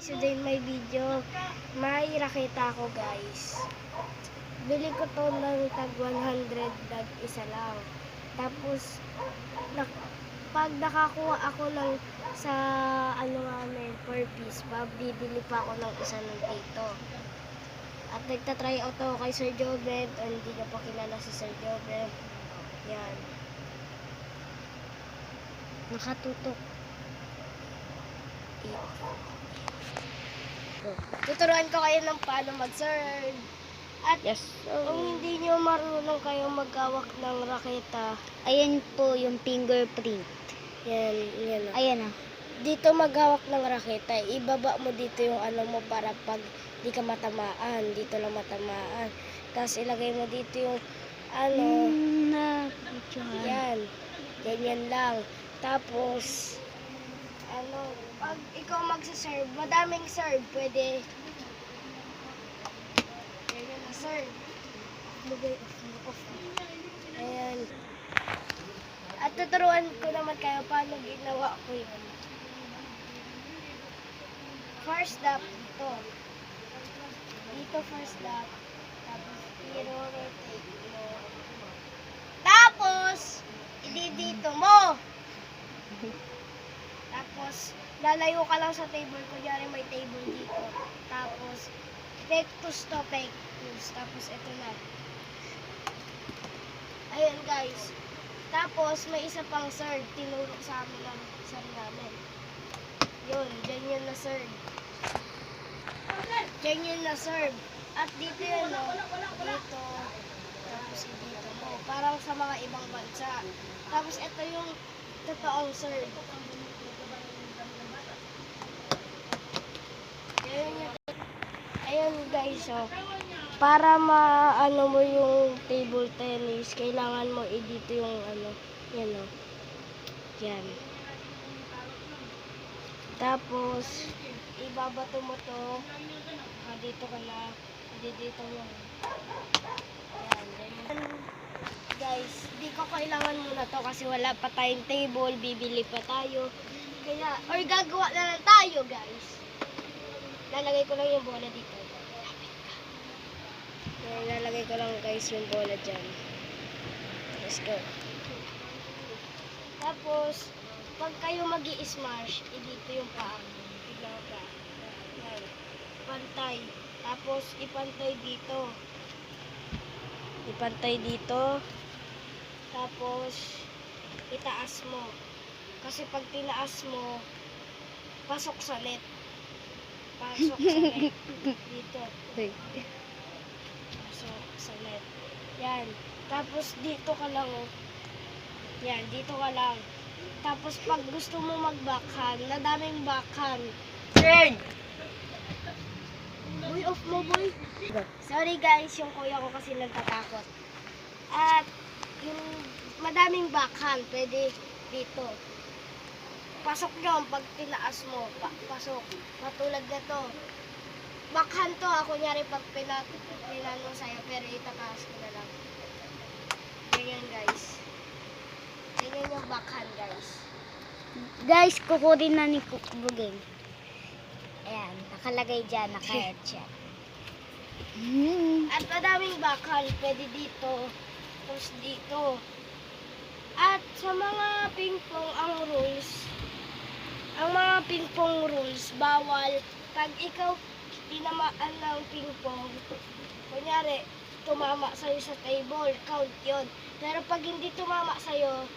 Today may video, may raketa ako guys. Bili ko to ng tag 100 dag isa lang. Tapos pag nakakuha ako ng sa namin 4 piece, bibili pa ako ng isa ng dito. At nagta-try out ako kay Sir Joven, o hindi ko pa kilala si Sir Joven. Yan. Nakatutok. Tuturuan ko kayo ng paano mag-serve. At kung hindi nyo marunong kayo maghawak ng raketa, Ayan po yung fingerprint. yan. Ayan ah. Dito maghawak ng raketa, ibaba mo dito yung mo para pag di ka matamaan, dito lang matamaan. Tapos ilagay mo dito yung yan. Ganyan lang. Tapos pag ikaw magsaserve, madaming serve, pwede ganyan na serve. Lugay off. Ayan. At tuturuan ko naman kayo paano ginawa ko yun. First step, dito. Dito first step. Tapos, i-rotate mo. Tapos, dito mo. Tapos, lalayo ka lang sa table. Kunyari may table dito. Tapos, pectus to pectus. Tapos, ito na. Ayan guys. Tapos, may isa pang serve. Tinuro sa amin ng sir namin. Yun, ganyan na serve. Ganyan na serve. At dito yun, no? Dito. Tapos, dito mo. Parang sa mga ibang bansa. Tapos, ito yung totoong serve. Ayan guys, so, para maano mo yung table tennis, kailangan mo dito yung yan o. Yan. Tapos, ibabato mo to. Dito ka na. Dito mo. Yan. Guys, di ko kailangan muna to kasi wala pa tayong table, bibili pa tayo. Kaya, or gagawa na lang tayo guys. Lalagay ko lang yung bola dito. Lalagay ko lang guys yung bola dyan. Let's go. Tapos, pag kayo magi-smash, dito yung paa. Tignan ka. Yan. Pantay. Tapos, ipantay dito. Ipantay dito. Tapos, itaas mo. Kasi pag tinaas mo, pasok sa net. Pasok sa net. Dito. Pasok sa net. Yan. Tapos, dito ka lang. Yan, dito ka lang. Tapos, pag gusto mo mag-backhand, nadaming backhand. Third! Boy, off mo, boy. Sorry guys, yung kuya ko kasi nagtatakot. At, yung madaming backhand, pwede dito. Pasok nyo, pag tinaas mo, pasok. Matulad na to. Backhand to, kunyari pag pinano sa'yo, pero itataas ko na lang. Ganyan guys. Ganyan yung backhand guys. Guys, kukunin na ni Kukbuging. Ayan, nakalagay dyan, naka-headshot. At madaming backhand, pwede dito, tapos dito. At sa mga ping-pong ang mga ping-pong rules, bawal pag ikaw tinamaan ng ping-pong, kunyari, tumama sa'yo sa table, count yun. Pero pag hindi tumama sa'yo,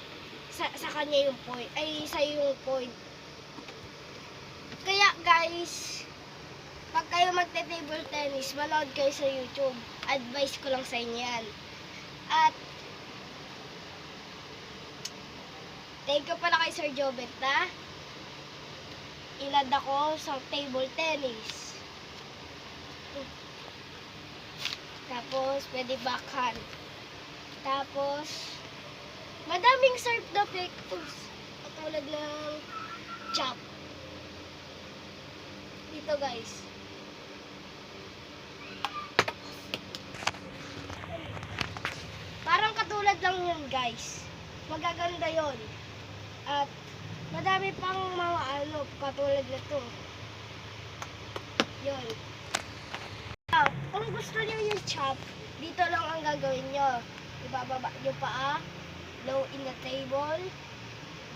sa kanya yung point, ay sa'yo yung point. Kaya guys, pag kayo magte-table tennis, manood kayo sa YouTube. Advice ko lang sa inyo yan. At, thank you pala kay Sir Jobet na inad ako sa table tennis. Tapos, pwede backhand. Tapos, madaming serve na pectus. Katulad ng chop. Dito guys. Parang katulad lang yun guys. Magaganda yun. At madami pang mga katulad nito. Yun. Now, kung gusto niyo yung chop, dito lang ang gagawin nyo. Ibababa yung paa, low in the table,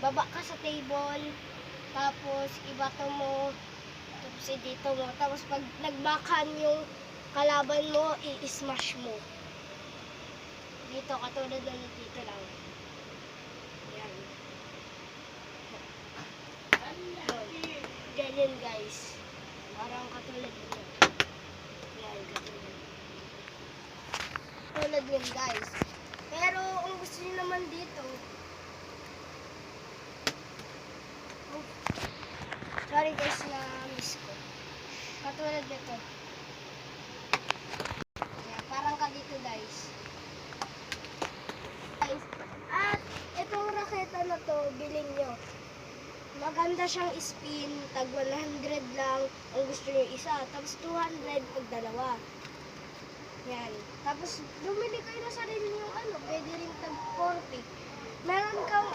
baba ka sa table, tapos ibato mo, tapos dito mo, tapos pag nagbakan yung kalaban mo, i-smash mo. Dito, katulad na dito lang. Yan. Yun. Ganyan guys. Parang katulad nito. Yan, katulad. Katulad yun guys. Pero kung gusto niyo naman dito, sorry guys na miss ko. Katulad nito. Yan, parang ka dito guys. Guys, at itong raketa na to, bilhin nyo. Maganda siyang spin, tag 100 lang ang gusto nyo isa, tapos 200 pag dalawa. Yan. Tapos bumili kayo na sarili yung pwede rin tag 40. Meron kang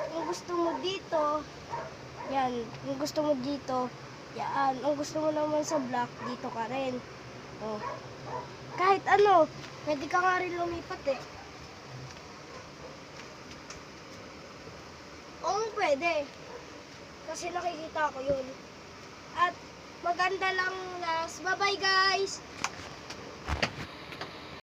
kung gusto mo dito, yan, kung gusto mo dito, yan, kung gusto mo naman sa black, dito ka rin. Oh. Kahit pwede ka nga rin lumipat eh. Oo, pwede. Kasi nakikita ko yun. At maganda lang last. Bye-bye guys!